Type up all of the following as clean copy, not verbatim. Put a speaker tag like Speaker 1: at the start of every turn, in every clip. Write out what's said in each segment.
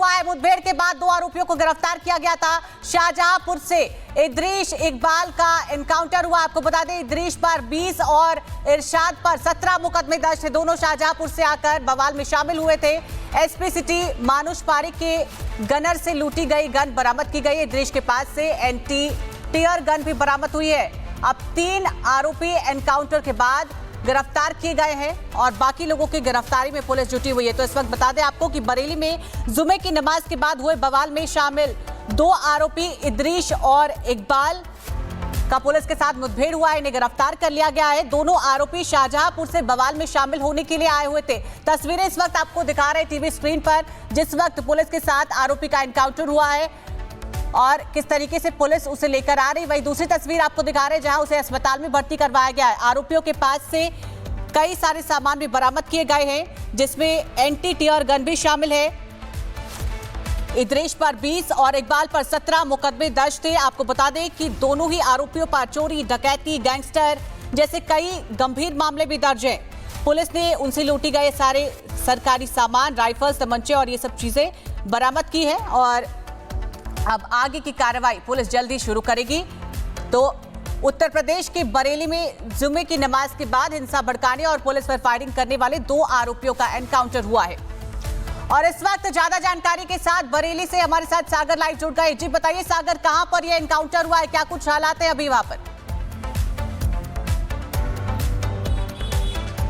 Speaker 1: हुआ है। मुठभेड़ के बाद 2 आरोपियों को गिरफ्तार किया गया था। शाहजहांपुर से इद्रीश इकबाल का एनकाउंटर हुआ। आपको बता दें, इद्रीश पर 20 और इरशाद पर 17 मुकदमे दर्ज थे। दोनों शाहजहांपुर से आकर बवाल में शामिल हुए थे। एसपी सिटी मानुष पारिक के गनर से लूटी गई गन बरामद की गई। इद्रीश के पास से एंटी टीयर गन भी बरामद हुई है। अब 3 आरोपी एनकाउंटर के बाद गिरफ्तार किए गए हैं और बाकी लोगों की गिरफ्तारी में पुलिस जुटी हुई है। तो इस वक्त बता दें आपको कि बरेली में जुमे की नमाज के बाद हुए बवाल में शामिल 2 आरोपी इद्रीश और इकबाल का पुलिस के साथ मुठभेड़ हुआ है। इन्हें गिरफ्तार कर लिया गया है। दोनों आरोपी शाहजहांपुर से बवाल में शामिल होने के लिए आए हुए थे। तस्वीरें इस वक्त आपको दिखा रहे हैं टीवी स्क्रीन पर, जिस वक्त पुलिस के साथ आरोपी का एनकाउंटर हुआ है और किस तरीके से पुलिस उसे लेकर आ रही। वही दूसरी तस्वीर आपको दिखा रहे हैं जहां उसे अस्पताल में भर्ती करवाया गया है। आरोपियों के पास से कई सारे सामान भी बरामद किए गए हैं, जिसमें एंटी टीयर गन भी शामिल है। इद्रीश पर 20 और इकबाल पर 17 मुकदमे दर्ज थे। आपको बता दें कि दोनों ही आरोपियों पर चोरी, डकैती, गैंगस्टर जैसे कई गंभीर मामले भी दर्ज हैं। पुलिस ने उनसे लूटी गए सारे सरकारी सामान, राइफल्स, तमंचे और ये सब चीजें बरामद की है और अब आगे की कार्रवाई पुलिस जल्दी शुरू करेगी। तो उत्तर प्रदेश के बरेली में जुमे की नमाज के बाद हिंसा भड़काने और पुलिस पर फायरिंग करने वाले 2 आरोपियों का एनकाउंटर हुआ है। और इस वक्त ज्यादा जानकारी के साथ बरेली से हमारे साथ सागर लाइव जुड़ गए। जी बताइए सागर, कहां पर यह एनकाउंटर हुआ है, क्या कुछ हालात है अभी वहां पर?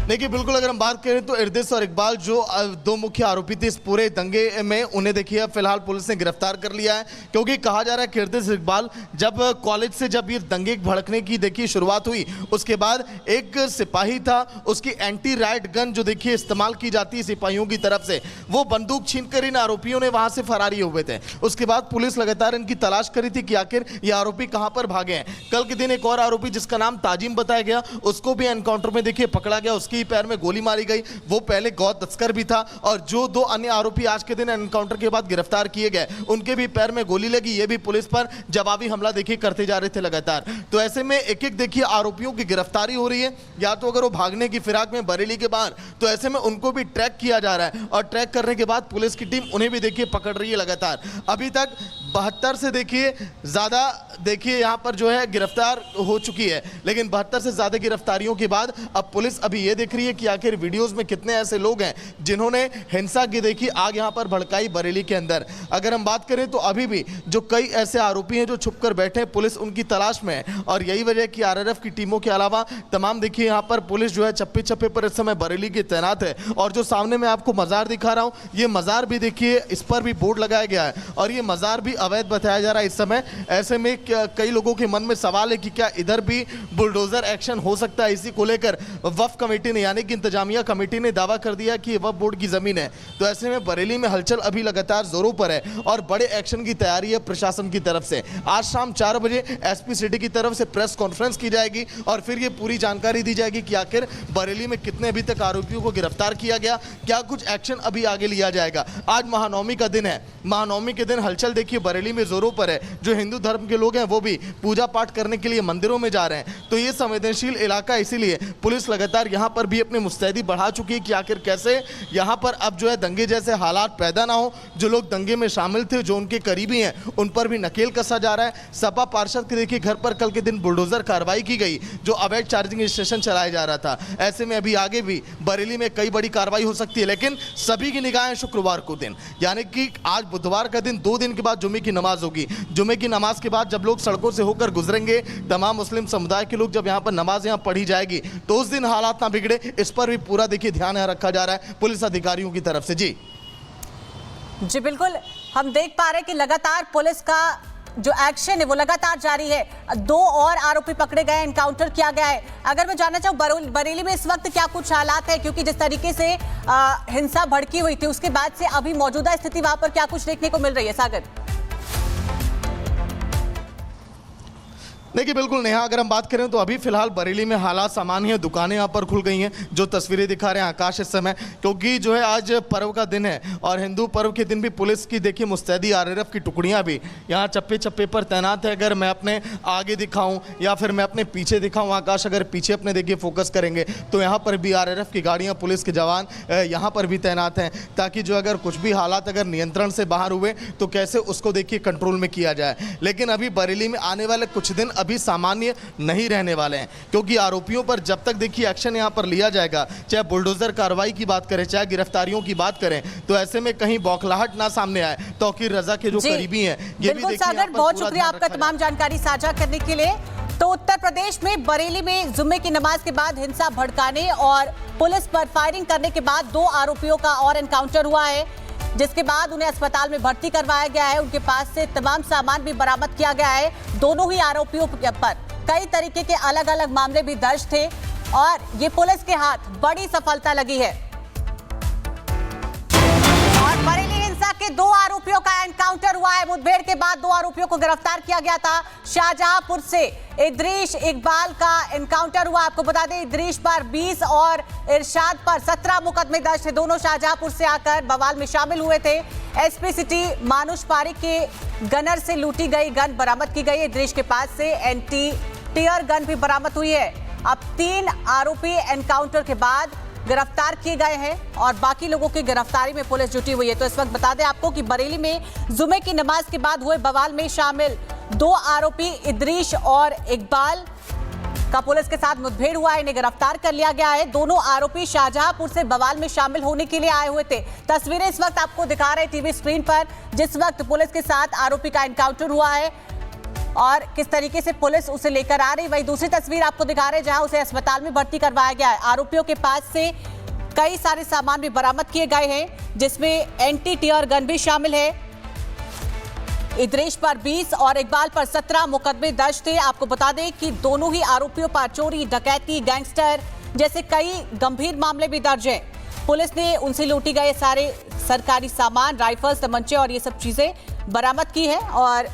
Speaker 2: देखिए बिल्कुल, अगर हम बात करें तो इद्रीश और इकबाल जो 2 मुख्य आरोपी थे इस पूरे दंगे में, उन्हें देखिए फिलहाल पुलिस ने गिरफ्तार कर लिया है। क्योंकि कहा जा रहा है कि इद्रीश इकबाल जब कॉलेज से जब ये दंगे भड़कने की देखिए शुरुआत हुई, उसके बाद एक सिपाही था, उसकी एंटी राइट गन जो देखिए इस्तेमाल की जाती है सिपाहियों की तरफ से, वो बंदूक छीनकर इन आरोपियों ने वहां से फरारी हुए थे। उसके बाद पुलिस लगातार इनकी तलाश करी थी कि आखिर ये आरोपी कहां पर भागे हैं। कल के दिन एक और आरोपी जिसका नाम ताजिम बताया गया, उसको भी एनकाउंटर में देखिए पकड़ा गया। उसकी पैर में गोली मारी गई। वो पहले गौ तस्कर भी था और जो 2 अन्य आरोपी आज के दिन एनकाउंटर के बाद गिरफ्तार किए गए, उनके भी पैर में गोली लगी। ये भी पुलिस पर जवाबी हमला देखिए करते जा रहे थे लगातार। तो ऐसे में एक एक देखिए आरोपियों की गिरफ्तारी हो रही है। या तो अगर वो भागने की फिराक में बरेली के बाहर, तो ऐसे में उनको भी ट्रैक किया जा रहा है और ट्रैक करने के बाद पुलिस की टीम उन्हें भी देखिए पकड़ रही है लगातार। अभी तक 72 से देखिए ज्यादा देखिए यहां पर जो है गिरफ्तार हो चुकी है, लेकिन 72 से ज्यादा गिरफ्तारियों के बाद अब पुलिस अभी ये देख रही है कि आखिर वीडियोस में कितने ऐसे लोग हैं जिन्होंने हिंसा की देखी आग यहां पर भड़काई बरेली के अंदर। अगर हम बात करें तो अभी भी जो कई ऐसे आरोपी हैं जो छुपकर बैठे हैं, पुलिस उनकी तलाश में है और यही वजह है कि आरआरएफ की टीमों के अलावा तमाम देखिए यहां पर पुलिस जो है चप्पे चप्पे पर इस समय बरेली की तैनात है। और जो सामने मैं आपको मजार दिखा रहा हूं, ये मजार भी देखिए, इस पर भी बोर्ड लगाया गया है और ये मजार भी अवैध बताया जा रहा है इस समय। ऐसे में कई लोगों के मन में सवाल है कि क्या इधर भी बुलडोजर एक्शन हो सकता है। इसी को लेकर वक्फ कमेटी ने यानी कि इंतजामिया कमेटी ने दावा कर दिया कि वक्फ बोर्ड की जमीन है। तो ऐसे में बरेली में हलचल अभी लगातार जोरों पर है और बड़े एक्शन की तैयारी है प्रशासन की तरफ से। आज शाम 4 बजे एसपी सिटी की तरफ से प्रेस कॉन्फ्रेंस की जाएगी और फिर ये पूरी जानकारी दी जाएगी कि आखिर बरेली में कितने अभी तक आरोपियों को गिरफ्तार किया गया, क्या कुछ एक्शन अभी आगे लिया जाएगा। आज महानवमी का दिन है। महानवमी के दिन हलचल देखिए बरेली में जोरों पर है। जो हिंदू धर्म के लोग हैं वो भी पूजा पाठ करने के लिए मंदिरों में जा रहे हैं। तो ये संवेदनशील इलाका, इसीलिए पुलिस लगातार यहां पर भी अपनी मुस्तैदी बढ़ा चुकी है कि आखिर कैसे यहां पर अब जो है दंगे जैसे हालात पैदा ना हो। जो लोग दंगे में शामिल थे, जो उनके करीबी हैं, उन पर भी नकेल कसा जा रहा है। सपा पार्षद के देखिए घर पर कल के दिन बुलडोजर कार्रवाई की गई, जो अवैध चार्जिंग स्टेशन चलाया जा रहा था। ऐसे में अभी आगे भी बरेली में कई बड़ी कार्रवाई हो सकती है, लेकिन सभी की निगाहें शुक्रवार को दिन यानी कि आज बुधवार का दिन, 2 दिन के बाद जुमे की नमाज होगी। जुमे की नमाज के बाद जब लोग सड़कों से होकर गुजरेंगे, तमाम मुस्लिम समुदाय के लोग जब यहाँ पर नमाज यहाँ पढ़ी जाएगी, तो उस दिन हालात ना बिगड़े, इस पर भी पूरा देखिए ध्यान यहाँ रखा जा रहा है पुलिस अधिकारियों की तरफ से।
Speaker 1: जी बिल्कुल, हम देख पा रहे हैं कि लगातार पुलिस का जो एक्शन है वो लगातार जारी है। 2 और आरोपी पकड़े गए, एनकाउंटर किया गया है। अगर मैं जानना चाहूँ बरेली में इस वक्त क्या कुछ हालात है, क्योंकि जिस तरीके से हिंसा भड़की हुई थी उसके बाद से अभी मौजूदा स्थिति वहां पर क्या कुछ देखने को मिल रही है? सागर,
Speaker 2: देखिए बिल्कुल नेहा, अगर हम बात करें तो अभी फिलहाल बरेली में हालात सामान्य है। दुकानें यहाँ पर खुल गई हैं, जो तस्वीरें दिखा रहे हैं आकाश इस समय, क्योंकि जो है आज पर्व का दिन है और हिंदू पर्व के दिन भी पुलिस की देखिए मुस्तैदी आरएएफ की टुकड़ियाँ भी यहाँ चप्पे चप्पे पर तैनात है। अगर मैं अपने आगे दिखाऊँ या फिर मैं अपने पीछे दिखाऊँ, आकाश अगर पीछे अपने देखिए फोकस करेंगे तो यहाँ पर भी आरएएफ की गाड़ियाँ, पुलिस के जवान यहाँ पर भी तैनात हैं, ताकि जो अगर कुछ भी हालात अगर नियंत्रण से बाहर हुए तो कैसे उसको देखिए कंट्रोल में किया जाए। लेकिन अभी बरेली में आने वाले कुछ दिन अभी सामान्य नहीं रहने वाले हैं, क्योंकि आरोपियों पर जब तक देखिए एक्शन यहां पर लिया जाएगा, चाहे बुलडोजर कार्रवाई की बात करें, चाहे गिरफ्तारियों की बात करें, तो ऐसे में कहीं बौखलाहट ना सामने आए। तौकीर रजा के जो करीबी हैं, ये भी देखिए
Speaker 1: सागर, बहुत शुक्रिया आपका तमाम जानकारी साझा करने के लिए। तो उत्तर प्रदेश में बरेली में जुम्मे की नमाज के बाद हिंसा भड़काने और पुलिस पर फायरिंग करने के बाद 2 आरोपियों का और एनकाउंटर हुआ है, जिसके बाद उन्हें अस्पताल में भर्ती करवाया गया है। उनके पास से तमाम सामान भी बरामद किया गया है। दोनों ही आरोपियों पर कई तरीके के अलग अलग मामले भी दर्ज थे और ये पुलिस के हाथ बड़ी सफलता लगी है। और बरेली हिंसा के 2 आरोपियों का एनकाउंटर हुआ है। मुठभेड़ के बाद 2 आरोपियों को गिरफ्तार किया गया था। शाहजहांपुर से इद्रीश इकबाल का एनकाउंटर हुआ। आपको बता दें, इद्रीश पर 20 और इरशाद पर 17 मुकदमे दर्ज थे। दोनों शाहजहांपुर से आकर बवाल में शामिल हुए थे। एसपी सिटी मानुष पारिक के गनर से लूटी गई गन बरामद की गई। इद्रीश के पास से एंटी टीयर गन भी बरामद हुई है। अब 3 आरोपी एनकाउंटर के बाद गिरफ्तार किए गए हैं और बाकी लोगों की गिरफ्तारी में पुलिस जुटी हुई है। तो इस वक्त बता दें आपको कि बरेली में जुमे की नमाज के बाद हुए बवाल में शामिल 2 आरोपी इद्रीश और इकबाल का पुलिस के साथ मुठभेड़ हुआ है। इन्हें गिरफ्तार कर लिया गया है। दोनों आरोपी शाहजहांपुर से बवाल में शामिल होने के लिए आए हुए थे। तस्वीरें इस वक्त आपको दिखा रहे हैं टीवी स्क्रीन पर, जिस वक्त पुलिस के साथ आरोपी का एनकाउंटर हुआ है और किस तरीके से पुलिस उसे लेकर आ रही। वही दूसरी तस्वीर आपको दिखा रहे हैं जहां उसे अस्पताल में भर्ती करवाया गया है। आरोपियों के पास से कई सारे सामान भी बरामद किए गए हैं, जिसमें एंटी टीयर गन भी शामिल है। इद्रीश पर 20 और इकबाल पर 17 मुकदमे दर्ज थे। आपको बता दें कि दोनों ही आरोपियों पर चोरी, डकैती, गैंगस्टर जैसे कई गंभीर मामले भी दर्ज हैं। पुलिस ने उनसे लूटी गए सारे सरकारी सामान, राइफल्स, तमंचे और ये सब चीजें बरामद की है और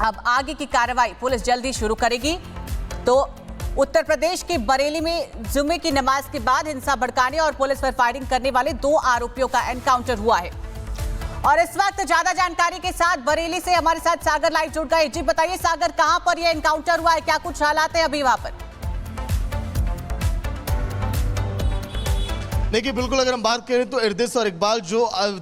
Speaker 1: अब आगे की कार्रवाई पुलिस जल्दी शुरू करेगी। तो उत्तर प्रदेश के बरेली में जुमे की नमाज के बाद हिंसा भड़काने और पुलिस पर फायरिंग करने वाले 2 आरोपियों का एनकाउंटर हुआ है। और इस वक्त ज्यादा जानकारी के साथ बरेली से हमारे साथ सागर लाइव जुड़ गए। जी बताइए सागर, कहां पर यह एनकाउंटर हुआ है, क्या कुछ हालात है अभी वहां पर?
Speaker 2: देखिए बिल्कुल, अगर हम बात करें तो इर्दिश और इकबाल जो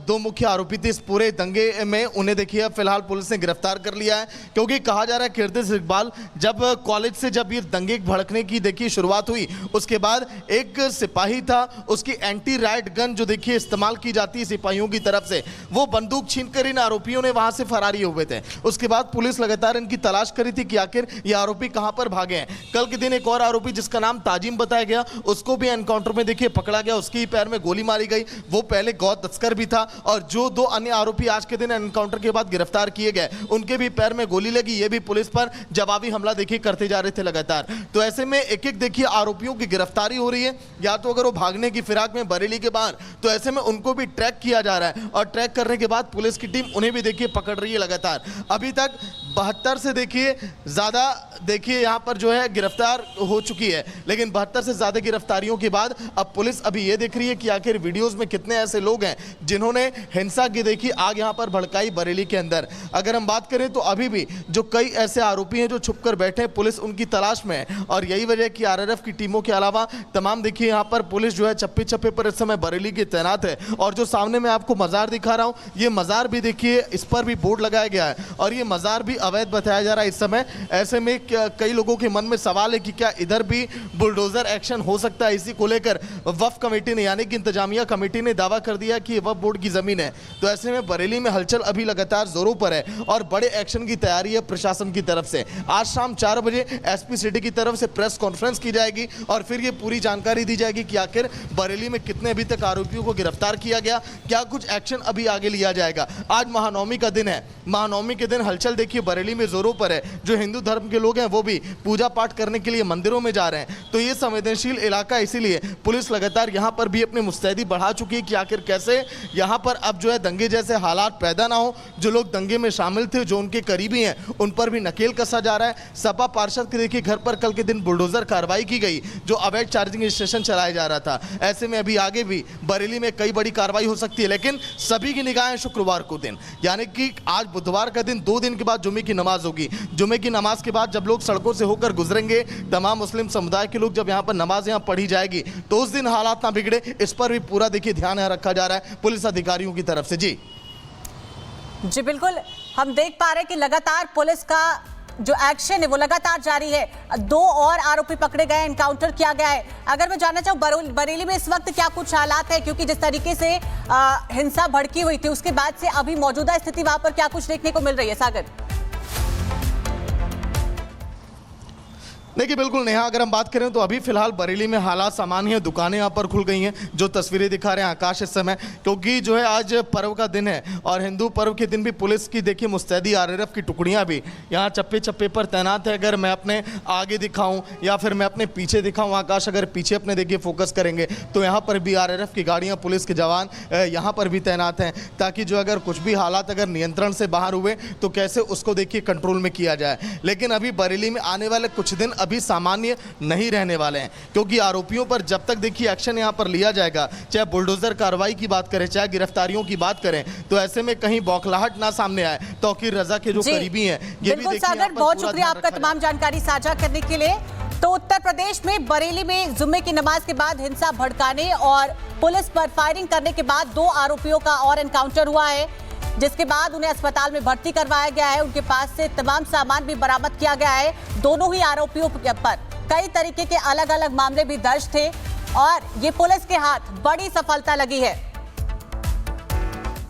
Speaker 2: 2 मुख्य आरोपी थे इस पूरे दंगे में, उन्हें देखिए अब फिलहाल पुलिस ने गिरफ्तार कर लिया है। क्योंकि कहा जा रहा है कि इर्दिश इकबाल जब कॉलेज से जब ये दंगे भड़कने की देखिए शुरुआत हुई, उसके बाद एक सिपाही था, उसकी एंटी राइट गन जो देखिए इस्तेमाल की जाती है सिपाहियों की तरफ से, वो बंदूक छीनकर इन आरोपियों ने वहां से फरारी हुए थे। उसके बाद पुलिस लगातार इनकी तलाश करी थी कि आखिर ये आरोपी कहां पर भागे हैं। कल के दिन एक और आरोपी जिसका नाम ताजिम बताया गया, उसको भी एनकाउंटर में देखिए पकड़ा गया। उसकी पैर में गोली मारी गई। वो पहले गौ तस्कर भी था और जो 2 अन्य आरोपी आज के दिन एनकाउंटर के बाद गिरफ्तार किए गए, उनके भी पैर में गोली लगी। ये भी पुलिस पर जवाबी हमला देखिए करते जा रहे थे लगातार। तो ऐसे में एक एक देखिए आरोपियों की गिरफ्तारी हो रही है, या तो अगर वो भागने की फिराक में बरेली के बाहर, तो ऐसे में उनको भी ट्रैक किया जा रहा है और ट्रैक करने के बाद पुलिस की टीम उन्हें भी देखिए पकड़ रही है लगातार। अभी तक 72 से देखिए ज्यादा देखिए यहां पर जो है गिरफ्तार हो चुकी है, लेकिन 72 से ज्यादा गिरफ्तारियों के बाद अब पुलिस अभी ये देख रही है कि आखिर वीडियोस में कितने ऐसे लोग हैं जिन्होंने हिंसा की देखी आग यहां पर भड़काई बरेली के अंदर। अगर हम बात करें तो अभी भी जो कई ऐसे आरोपी हैं जो छुपकर बैठे हैं, पुलिस उनकी तलाश में है और यही वजह कि आरआरएफ की टीमों के अलावा तमाम देखिए यहां पर पुलिस जो है चप्पे चप्पे पर इस समय बरेली की तैनात है। और जो सामने मैं आपको मजार दिखा रहा हूं, ये मजार भी देखिए, इस पर भी बोर्ड लगाया गया है और ये मजार भी अवैध बताया जा रहा है इस समय। ऐसे में कई लोगों के मन में सवाल है कि क्या इधर भी बुलडोजर एक्शन हो सकता है। इसी को लेकर वक्फ कमेटी ने यानी कि इंतजामिया कमेटी ने दावा कर दिया कि वक्फ बोर्ड की जमीन है। तो ऐसे में बरेली में हलचल अभी लगातार जोरों पर है और बड़े एक्शन की तैयारी है प्रशासन की तरफ से। आज शाम 4 बजे एसपी सिटी की तरफ से प्रेस कॉन्फ्रेंस की जाएगी और फिर ये पूरी जानकारी दी जाएगी कि आखिर बरेली में कितने अभी तक आरोपियों को गिरफ्तार किया गया, क्या कुछ एक्शन अभी आगे लिया जाएगा। आज महानवमी का दिन है, महानवमी के दिन हलचल देखिए बरेली में जोरों पर है। जो हिंदू धर्म के लोग हैं वो भी पूजा पाठ करने के लिए मंदिरों में जा रहे हैं। तो ये संवेदनशील इलाका, इसीलिए पुलिस लगातार यहाँ पर भी अपनी मुस्तैदी बढ़ा चुकी है कि आखिर कैसे यहाँ पर अब जो है दंगे जैसे हालात पैदा ना हो। जो लोग दंगे में शामिल थे, जो उनके करीबी हैं, उन पर भी नकेल कसा जा रहा है। सपा पार्षद के देखिए घर पर कल के दिन बुलडोजर कार्रवाई की गई, जो अवैध चार्जिंग स्टेशन चलाया जा रहा था। ऐसे में अभी आगे भी बरेली में कई बड़ी कार्रवाई हो सकती है, लेकिन सभी की निगाहें शुक्रवार को दिन, यानी कि आज बुधवार का दिन, 2 दिन के बाद जुमे की नमाज होगी। जुमे की नमाज के बाद जब लोग सड़कों से होकर गुजरेंगे, तमाम मुस्लिम समुदाय के लोग जब यहाँ पर नमाज यहाँ पढ़ी जाएगी, तो उस दिन हालात ना बिगड़े, इस पर भी पूरा देखिए ध्यान यहाँ रखा जा रहा है पुलिस अधिकारियों की तरफ से।
Speaker 1: जी बिल्कुल, हम देख पा रहे हैं कि लगातार पुलिस का जो एक्शन है वो लगातार जारी है। 2 और आरोपी पकड़े गए, एनकाउंटर किया गया है। अगर मैं जानना चाहूँ बरेली में इस वक्त क्या कुछ हालात है, क्योंकि जिस तरीके से हिंसा भड़की हुई थी उसके बाद से अभी मौजूदा स्थिति वहां पर क्या कुछ देखने को मिल रही है? सागर।
Speaker 2: देखिए बिल्कुल नेहा, अगर हम बात करें तो अभी फिलहाल बरेली में हालात सामान्य है। दुकानें यहाँ पर खुल गई हैं, जो तस्वीरें दिखा रहे हैं आकाश इस समय, क्योंकि जो है आज पर्व का दिन है और हिंदू पर्व के दिन भी पुलिस की देखिए मुस्तैदी आरएएफ की टुकड़ियाँ भी यहाँ चप्पे चप्पे पर तैनात है। अगर मैं अपने आगे दिखाऊँ या फिर मैं अपने पीछे दिखाऊँ आकाश, अगर पीछे अपने देखिए फोकस करेंगे तो यहाँ पर भी आरएएफ की गाड़ियाँ, पुलिस के जवान यहाँ पर भी तैनात हैं, ताकि जो अगर कुछ भी हालात अगर नियंत्रण से बाहर हुए तो कैसे उसको देखिए कंट्रोल में किया जाए। लेकिन अभी बरेली में आने वाले कुछ दिन अभी सामान्य नहीं रहने वाले हैं, क्योंकि आरोपियों पर जब तक देखिए एक्शन यहां पर लिया जाएगा, चाहे बुलडोजर कार्रवाई की बात करें, चाहे गिरफ्तारियों की बात करें, तो ऐसे में कहीं बौखलाहट ना सामने आए। तौकीर रजा के जो करीबी हैं, ये भी देखिए
Speaker 1: सागर, बहुत शुक्रिया आपका तमाम जानकारी साझा करने के लिए। तो उत्तर प्रदेश में बरेली में जुम्मे की नमाज के बाद हिंसा भड़काने और पुलिस पर फायरिंग करने के बाद 2 आरोपियों का और एनकाउंटर हुआ है, जिसके बाद उन्हें अस्पताल में भर्ती करवाया गया है। उनके पास से तमाम सामान भी बरामद किया गया है। दोनों ही आरोपियों पर कई तरीके के अलग अलग मामले भी दर्ज थे और ये पुलिस के हाथ बड़ी सफलता लगी है।